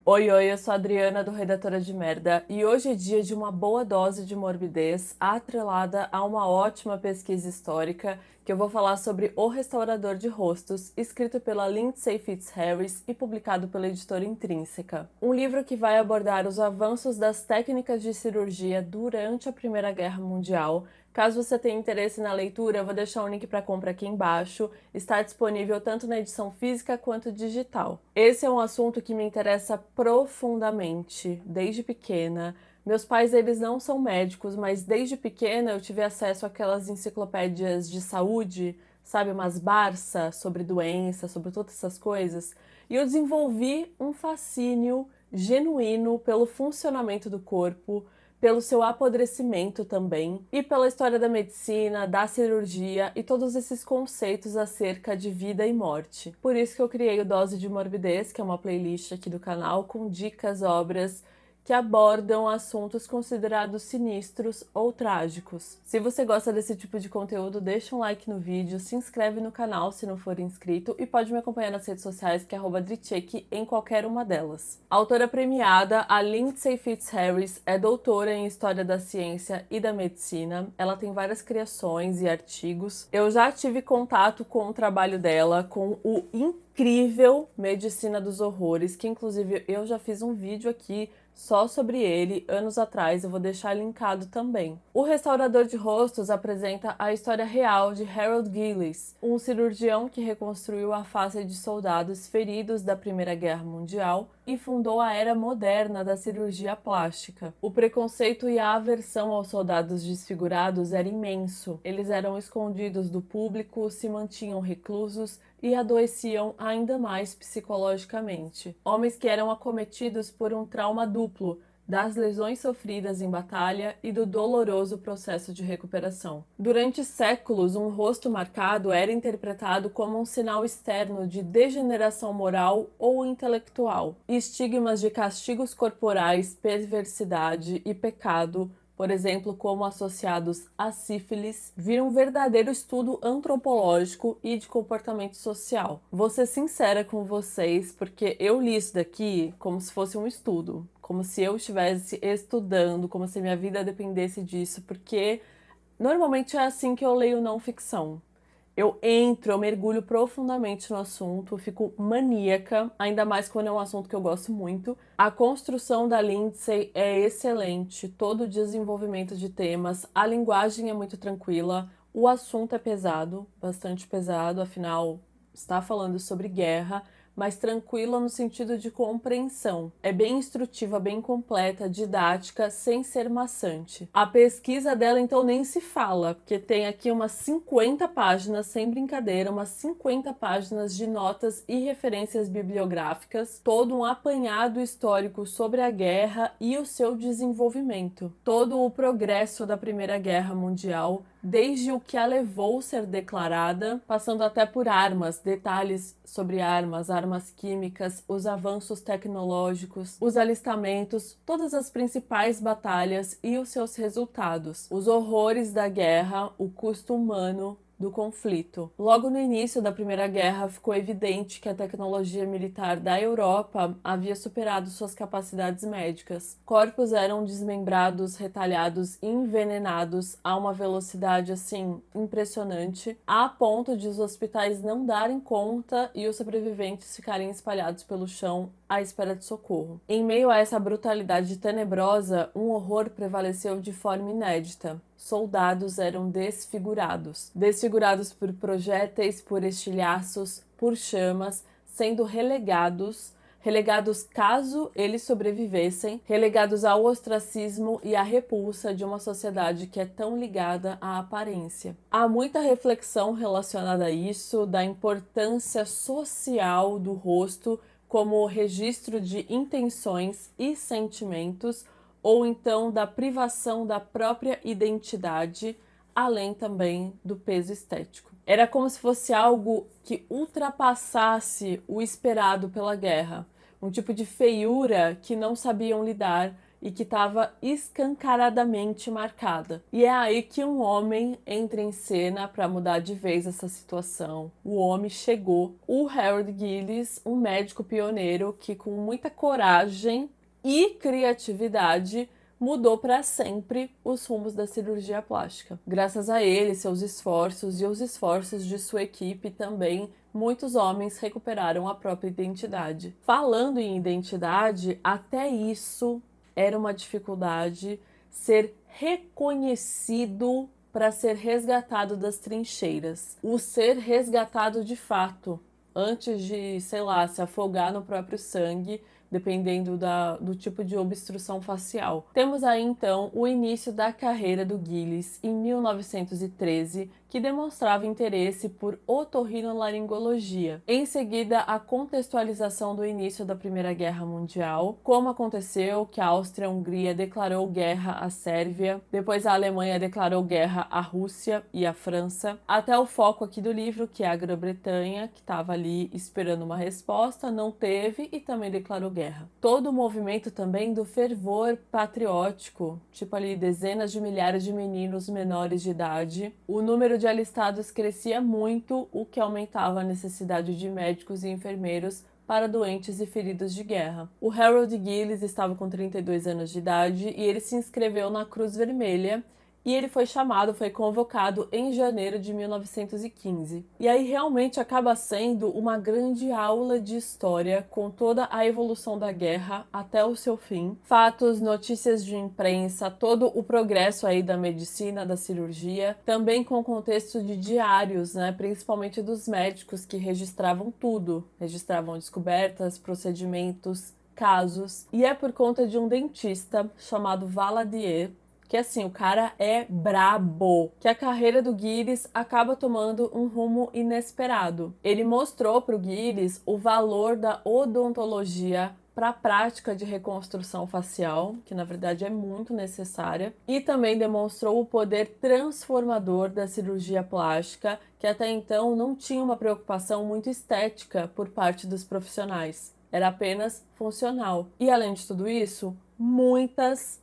Oi, oi, eu sou a Adriana do Redatora de Merda e hoje é dia de uma boa dose de morbidez atrelada a uma ótima pesquisa histórica que eu vou falar sobre O Restaurador de Rostos, escrito pela Lindsay Fitzharris e publicado pela editora Intrínseca. Um livro que vai abordar os avanços das técnicas de cirurgia durante a Primeira Guerra Mundial. Caso você tenha interesse na leitura, eu vou deixar um link para compra aqui embaixo. Está disponível tanto na edição física quanto digital. Esse é um assunto que me interessa profundamente, desde pequena. Meus pais, eles não são médicos, mas desde pequena eu tive acesso àquelas enciclopédias de saúde, sabe, umas Barça sobre doença, sobre todas essas coisas. E eu desenvolvi um fascínio genuíno pelo funcionamento do corpo, pelo seu apodrecimento também, e pela história da medicina, da cirurgia e todos esses conceitos acerca de vida e morte. Por isso que eu criei o Dose de Morbidez, que é uma playlist aqui do canal com dicas, obras que abordam assuntos considerados sinistros ou trágicos. Se você gosta desse tipo de conteúdo, deixa um like no vídeo, se inscreve no canal se não for inscrito e pode me acompanhar nas redes sociais, que é @dricheck em qualquer uma delas. A autora premiada, a Lindsay Fitzharris, é doutora em História da Ciência e da Medicina. Ela tem várias criações e artigos. Eu já tive contato com o trabalho dela, com o incrível Medicina dos Horrores, que inclusive eu já fiz um vídeo aqui só sobre ele, anos atrás, eu vou deixar linkado também. O Restaurador de Rostos apresenta a história real de Harold Gillis, um cirurgião que reconstruiu a face de soldados feridos da Primeira Guerra Mundial e fundou a era moderna da cirurgia plástica. O preconceito e a aversão aos soldados desfigurados era imenso. Eles eram escondidos do público, se mantinham reclusos e adoeciam ainda mais psicologicamente. Homens que eram acometidos por um trauma duplo, das lesões sofridas em batalha e do doloroso processo de recuperação. Durante séculos, um rosto marcado era interpretado como um sinal externo de degeneração moral ou intelectual. Estigmas de castigos corporais, perversidade e pecado, por exemplo, como associados à sífilis, viram um verdadeiro estudo antropológico e de comportamento social. Vou ser sincera com vocês, porque eu li isso daqui como se fosse um estudo, como se eu estivesse estudando, como se minha vida dependesse disso, porque normalmente é assim que eu leio não ficção. Eu mergulho profundamente no assunto, fico maníaca, ainda mais quando é um assunto que eu gosto muito. A construção da Lindsay é excelente, todo o desenvolvimento de temas, a linguagem é muito tranquila, o assunto é pesado, bastante pesado, afinal está falando sobre guerra, mas tranquila no sentido de compreensão. É bem instrutiva, bem completa, didática, sem ser maçante. A pesquisa dela, então, nem se fala, porque tem aqui umas 50 páginas, sem brincadeira, umas 50 páginas de notas e referências bibliográficas, todo um apanhado histórico sobre a guerra e o seu desenvolvimento, todo o progresso da Primeira Guerra Mundial, desde o que a levou a ser declarada, passando até por armas, detalhes sobre armas, armas químicas, os avanços tecnológicos, os alistamentos, todas as principais batalhas e os seus resultados, os horrores da guerra, o custo humano do conflito. Logo no início da Primeira Guerra, ficou evidente que a tecnologia militar da Europa havia superado suas capacidades médicas. Corpos eram desmembrados, retalhados e envenenados a uma velocidade, assim, impressionante, a ponto de os hospitais não darem conta e os sobreviventes ficarem espalhados pelo chão à espera de socorro. Em meio a essa brutalidade tenebrosa, um horror prevaleceu de forma inédita. Soldados eram desfigurados por projéteis, por estilhaços, por chamas, sendo relegados caso eles sobrevivessem, relegados ao ostracismo e à repulsa de uma sociedade que é tão ligada à aparência. Há muita reflexão relacionada a isso, da importância social do rosto como registro de intenções e sentimentos, ou então da privação da própria identidade, além também do peso estético. Era como se fosse algo que ultrapassasse o esperado pela guerra, um tipo de feiura que não sabiam lidar e que estava escancaradamente marcada. E é aí que um homem entra em cena para mudar de vez essa situação. O homem chegou, o Harold Gillis, um médico pioneiro que com muita coragem e criatividade mudou para sempre os rumos da cirurgia plástica. Graças a ele, seus esforços e os esforços de sua equipe também, muitos homens recuperaram a própria identidade. Falando em identidade, até isso era uma dificuldade, ser reconhecido para ser resgatado das trincheiras. O ser resgatado de fato, antes de, sei lá, se afogar no próprio sangue, dependendo do tipo de obstrução facial. Temos aí então o início da carreira do Gillis em 1913, que demonstrava interesse por otorrinolaringologia. Em seguida, a contextualização do início da Primeira Guerra Mundial, como aconteceu que a Áustria-Hungria declarou guerra à Sérvia, depois a Alemanha declarou guerra à Rússia e à França, até o foco aqui do livro, que é a Grã-Bretanha, que estava ali esperando uma resposta, não teve e também declarou guerra. Todo o movimento também do fervor patriótico, tipo ali dezenas de milhares de meninos menores de idade. O número de alistados crescia muito, o que aumentava a necessidade de médicos e enfermeiros para doentes e feridos de guerra. O Harold Gillis estava com 32 anos de idade e ele se inscreveu na Cruz Vermelha. E ele foi convocado em janeiro de 1915. E aí realmente acaba sendo uma grande aula de história com toda a evolução da guerra até o seu fim. Fatos, notícias de imprensa, todo o progresso aí da medicina, da cirurgia, também com contexto de diários, né, principalmente dos médicos que registravam tudo. Registravam descobertas, procedimentos, casos. E é por conta de um dentista chamado Valadier, que assim, o cara é brabo, que a carreira do Gillis acaba tomando um rumo inesperado. Ele mostrou para o Gillis o valor da odontologia para a prática de reconstrução facial, que na verdade é muito necessária, e também demonstrou o poder transformador da cirurgia plástica, que até então não tinha uma preocupação muito estética por parte dos profissionais. Era apenas funcional. E além de tudo isso, muitas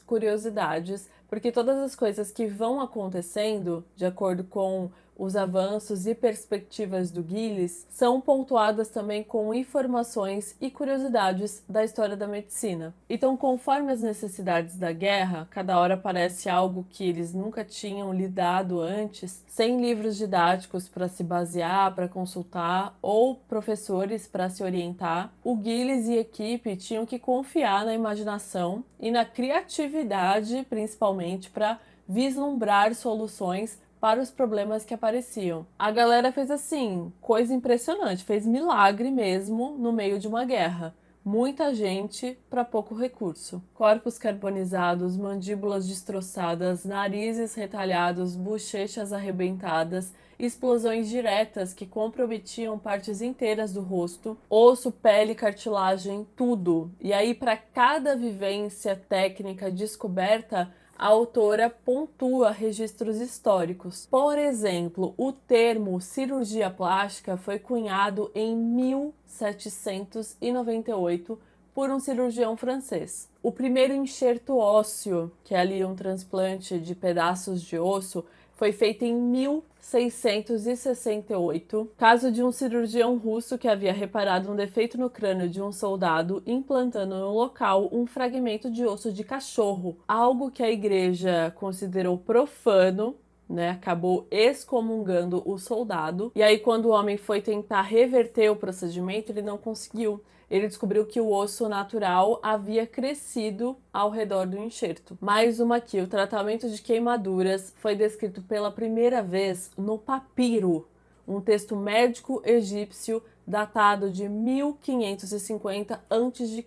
curiosidades, porque todas as coisas que vão acontecendo, de acordo com os avanços e perspectivas do Gillis, são pontuadas também com informações e curiosidades da história da medicina. Então, conforme as necessidades da guerra, cada hora aparece algo que eles nunca tinham lidado antes, sem livros didáticos para se basear, para consultar, ou professores para se orientar, o Gillis e a equipe tinham que confiar na imaginação e na criatividade, principalmente, para vislumbrar soluções para os problemas que apareciam. A galera fez assim, coisa impressionante, fez milagre mesmo no meio de uma guerra. Muita gente para pouco recurso. Corpos carbonizados, mandíbulas destroçadas, narizes retalhados, bochechas arrebentadas, explosões diretas que comprometiam partes inteiras do rosto, osso, pele, cartilagem, tudo. E aí, para cada vivência técnica descoberta, a autora pontua registros históricos. Por exemplo, o termo cirurgia plástica foi cunhado em 1798 por um cirurgião francês. O primeiro enxerto ósseo, que é ali um transplante de pedaços de osso, foi feito em 1668, caso de um cirurgião russo que havia reparado um defeito no crânio de um soldado, implantando no local um fragmento de osso de cachorro, algo que a igreja considerou profano, né, acabou excomungando o soldado. E aí, quando o homem foi tentar reverter o procedimento, ele não conseguiu. Ele descobriu que o osso natural havia crescido ao redor do enxerto. Mais uma aqui, o tratamento de queimaduras foi descrito pela primeira vez no papiro, um texto médico egípcio datado de 1550 a.C.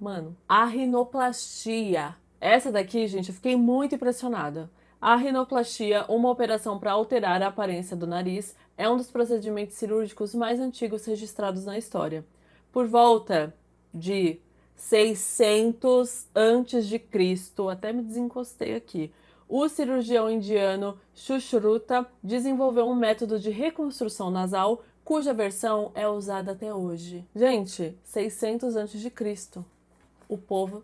Mano, a rinoplastia. Essa daqui, gente, eu fiquei muito impressionada. A rinoplastia, uma operação para alterar a aparência do nariz, é um dos procedimentos cirúrgicos mais antigos registrados na história. Por volta de 600 a.C., até me desencostei aqui, o cirurgião indiano Sushruta desenvolveu um método de reconstrução nasal cuja versão é usada até hoje. Gente, 600 a.C. O povo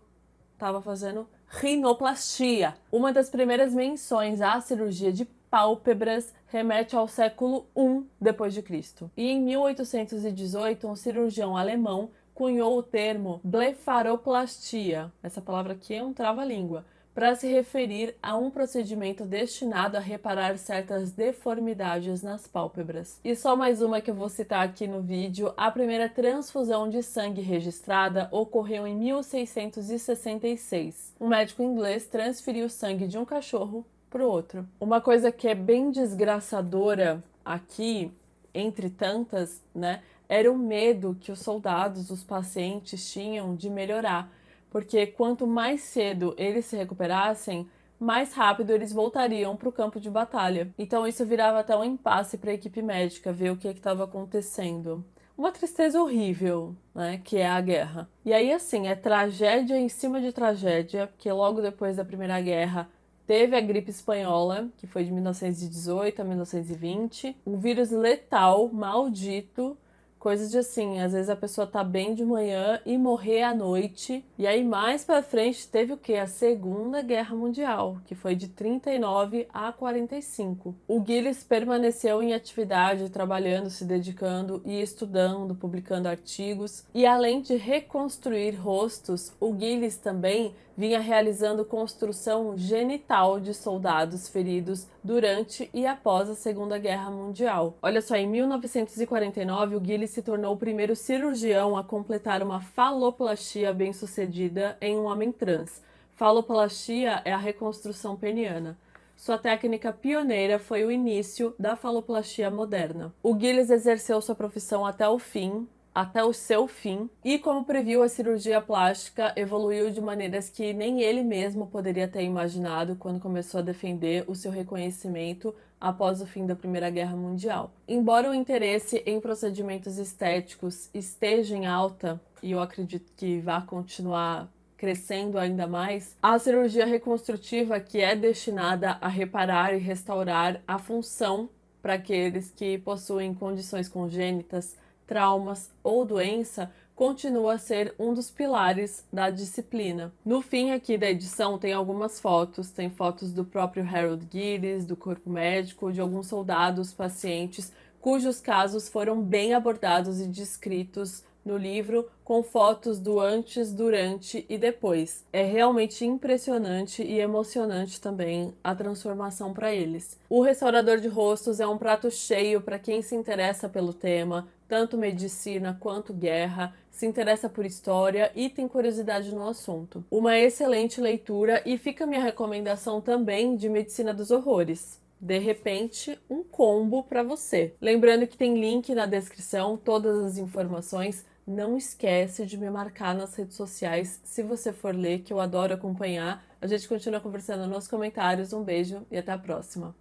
estava fazendo rinoplastia. Uma das primeiras menções à cirurgia de pálpebras remete ao século I depois de Cristo. E em 1818, um cirurgião alemão cunhou o termo blefaroplastia. Essa palavra aqui é um trava-língua, para se referir a um procedimento destinado a reparar certas deformidades nas pálpebras. E só mais uma que eu vou citar aqui no vídeo: a primeira transfusão de sangue registrada ocorreu em 1666. Um médico inglês transferiu sangue de um cachorro para o outro. Uma coisa que é bem desgraçadora aqui, entre tantas, né, era o medo que os soldados, os pacientes tinham de melhorar. Porque quanto mais cedo eles se recuperassem, mais rápido eles voltariam para o campo de batalha. Então isso virava até um impasse para a equipe médica ver o que estava acontecendo. Uma tristeza horrível, né, que é a guerra. E aí, assim, é tragédia em cima de tragédia, porque logo depois da Primeira Guerra teve a gripe espanhola, que foi de 1918 a 1920, um vírus letal, maldito, coisas de assim, às vezes a pessoa tá bem de manhã e morrer à noite. E aí mais pra frente teve o quê? A Segunda Guerra Mundial, que foi de 39 a 45. O Gillis permaneceu em atividade, trabalhando, se dedicando e estudando, publicando artigos. E além de reconstruir rostos, o Gillis também vinha realizando construção genital de soldados feridos durante e após a Segunda Guerra Mundial. Olha só, em 1949, o Gillis se tornou o primeiro cirurgião a completar uma faloplastia bem-sucedida em um homem trans. Faloplastia é a reconstrução peniana. Sua técnica pioneira foi o início da faloplastia moderna. O Gillis exerceu sua profissão até o seu fim, e como previu, a cirurgia plástica evoluiu de maneiras que nem ele mesmo poderia ter imaginado quando começou a defender o seu reconhecimento após o fim da Primeira Guerra Mundial. Embora o interesse em procedimentos estéticos esteja em alta, e eu acredito que vai continuar crescendo ainda mais, a cirurgia reconstrutiva, que é destinada a reparar e restaurar a função para aqueles que possuem condições congênitas, traumas ou doença, continua a ser um dos pilares da disciplina. No fim aqui da edição tem algumas fotos, tem fotos do próprio Harold Gillis, do corpo médico, de alguns soldados, pacientes, cujos casos foram bem abordados e descritos no livro, com fotos do antes, durante e depois. É realmente impressionante e emocionante também a transformação para eles. O Restaurador de Rostos é um prato cheio para quem se interessa pelo tema, tanto medicina quanto guerra, se interessa por história e tem curiosidade no assunto. Uma excelente leitura, e fica a minha recomendação também de Medicina dos Horrores. De repente, um combo para você. Lembrando que tem link na descrição, todas as informações. Não esquece de me marcar nas redes sociais se você for ler, que eu adoro acompanhar. A gente continua conversando nos comentários. Um beijo e até a próxima.